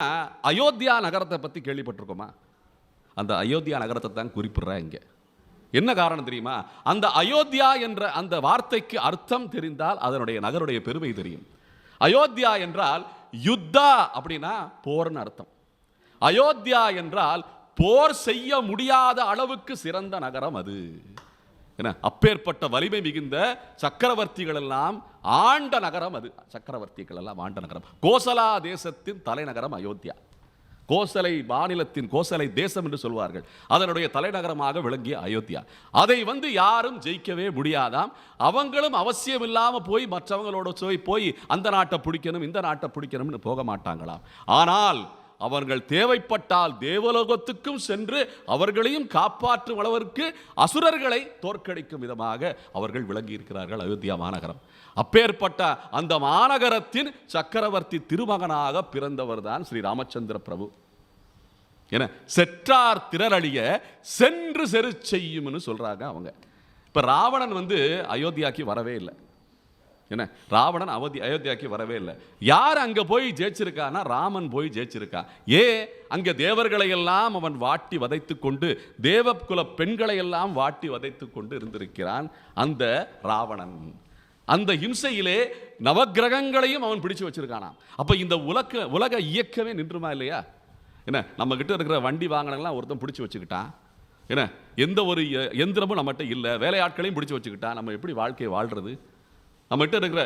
அயோத்தியா நகரத்தை பற்றி கேள்விப்பட்டிருக்கோமா? அந்த அயோத்தியா நகரத்தை தான் குறிப்பிடுறேன் இங்கே. என்ன காரணம் தெரியுமா? அந்த அயோத்தியா என்ற அந்த வார்த்தைக்கு அர்த்தம் தெரிந்தால் அதனுடைய நகருடைய பெருமை தெரியும். அயோத்தியா என்றால் யுத்தா அப்படின்னா போர்னு அர்த்தம். அயோத்தியா என்றால் போர் செய்ய முடியாத அளவுக்கு சிறந்த நகரம் அது. என்ன, அப்பேற்பட்ட வலிமை மிகுந்த சக்கரவர்த்திகள் எல்லாம் ஆண்ட நகரம் அது. சக்கரவர்த்திகள் எல்லாம் ஆண்ட நகரம். கோசலா தேசத்தின் தலைநகரம் அயோத்தியா. கோசலை மாநிலத்தின் கோசலை தேசம் என்று சொல்வார்கள். அதனுடைய தலைநகரமாக விளங்கிய அயோத்தியா. அதை யாரும் ஜெயிக்கவே முடியாதாம். அவங்களும் அவசியம் இல்லாம போய் மற்றவங்களோட போய் அந்த நாட்டை பிடிக்கணும் இந்த நாட்டை பிடிக்கணும்னு போக மாட்டாங்களாம். ஆனால் அவர்கள் தேவைப்பட்டால் தேவலோகத்துக்கும் சென்று அவர்களையும் காப்பாற்றும் அளவிற்கு அசுரர்களை தோற்கடிக்கும் விதமாக அவர்கள் விளங்கி இருக்கிறார்கள் அயோத்தியா மாநகரம். அப்பேற்பட்ட அந்த மாநகரத்தின் சக்கரவர்த்தி திருமகனாக பிறந்தவர் தான் ஸ்ரீ ராமச்சந்திர பிரபு. என செற்றார் திரளிய சென்று செரு செய்யும்னு சொல்றாங்க அவங்க. இப்ப ராவணன் அயோத்தியாக்கு வரவே இல்லை. என்ன, ராவணன் அயோத்தியாக்கு வரவே இல்லை. யார் அங்க போய் ஜெயிச்சிருக்கானா? ராமன் போய் ஜெயிச்சிருக்கா. அங்க தேவர்களை எல்லாம் அவன் வாட்டி வதைத்து கொண்டு தேவகுல பெண்களை எல்லாம் வாட்டி வதைத்து கொண்டு இருந்திருக்கிறான் அந்த ராவணன். அந்த ஹிம்சையிலே நவக்கிரகங்களையும் அவன் பிடிச்சு வச்சிருக்கானாம். அப்ப இந்த உலக இயக்கமே நின்றுமா இல்லையா? என்ன, நம்ம கிட்ட இருக்கிற வண்டி வாகனங்கள்லாம் ஒருத்தன் பிடிச்சு வச்சுக்கிட்டான். என்ன, எந்த ஒரு எந்திரமும் நம்மகிட்ட இல்லை, வேலையாட்களையும் பிடிச்சு வச்சுக்கிட்டான். நம்ம எப்படி வாழ்க்கையை வாழ்றது? நம்மகிட்ட இருக்கிற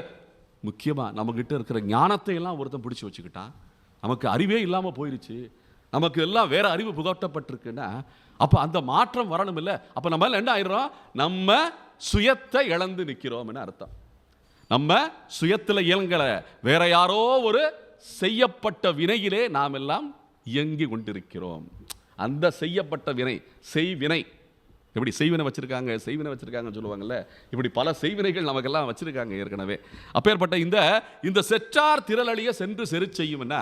முக்கியமாக நம்மகிட்ட இருக்கிற ஞானத்தை எல்லாம் ஒருத்தன் பிடிச்சி வச்சுக்கிட்டான். நமக்கு அறிவே இல்லாமல் போயிடுச்சு. நமக்கு எல்லாம் வேற அறிவு புகட்டப்பட்டிருக்குன்னா அப்போ அந்த மாற்றம் வரணும் இல்லை? அப்போ நம்ம என்ன ஆயிடுறோம்? நம்ம சுயத்தை இழந்து நிற்கிறோம்னு அர்த்தம். நம்ம சுயத்தில் இயங்கலை, வேற யாரோ ஒரு செய்யப்பட்ட வினையிலே நாம் எல்லாம் இயங்கி கொண்டிருக்கிறோம். அந்த செய்யப்பட்ட வினை செய்வினை. எப்படி செய்வினை வச்சிருக்காங்க சொல்லுவாங்கல்ல, இப்படி பல செய்வினைகள் நமக்கெல்லாம் வச்சிருக்காங்க ஏற்கனவே. அப்பேற்பட்ட இந்த செற்றார் திரளிய சென்று செரு செய்யும்னா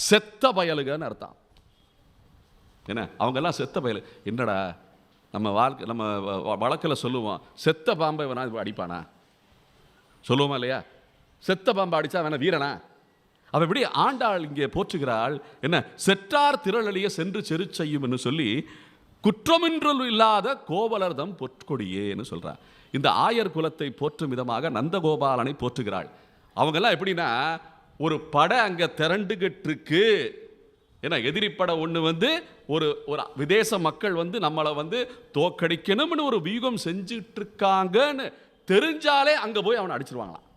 செத்த பயலுகன்னு அர்த்தம். என்ன, அவங்க எல்லாம் செத்த பயலு. என்னடா நம்ம வழக்கில் சொல்லுவோம், செத்த பாம்பை வேணா அடிப்பானா சொல்லுவோமா இல்லையா? செத்த பாம்பை அடிச்சா வேணா வீரனா? அவ எப்படி ஆண்டாள் இங்கே போற்றுகிறாள். என்ன, செற்றார் திரளிய சென்று செரு செய்யும் சொல்லி குற்றமின்றல் இல்லாத கோவலர்தம் பொற்கொடியேன்னு சொல்றார். இந்த ஆயர் குலத்தை போற்றும் விதமாக நந்தகோபாலனை போற்றுகிறாள். அவங்கெல்லாம் எப்படின்னா, ஒரு படை அங்க திரண்டுகிட்டு இருக்கு. ஏன்னா எதிரி படை ஒன்று ஒரு விதேச மக்கள் நம்மளை தோக்கடிக்கணும்னு ஒரு வியூகம் செஞ்சுட்டு இருக்காங்கன்னு தெரிஞ்சாலே அங்க போய் அவனை அடிச்சிருவாங்களாம்.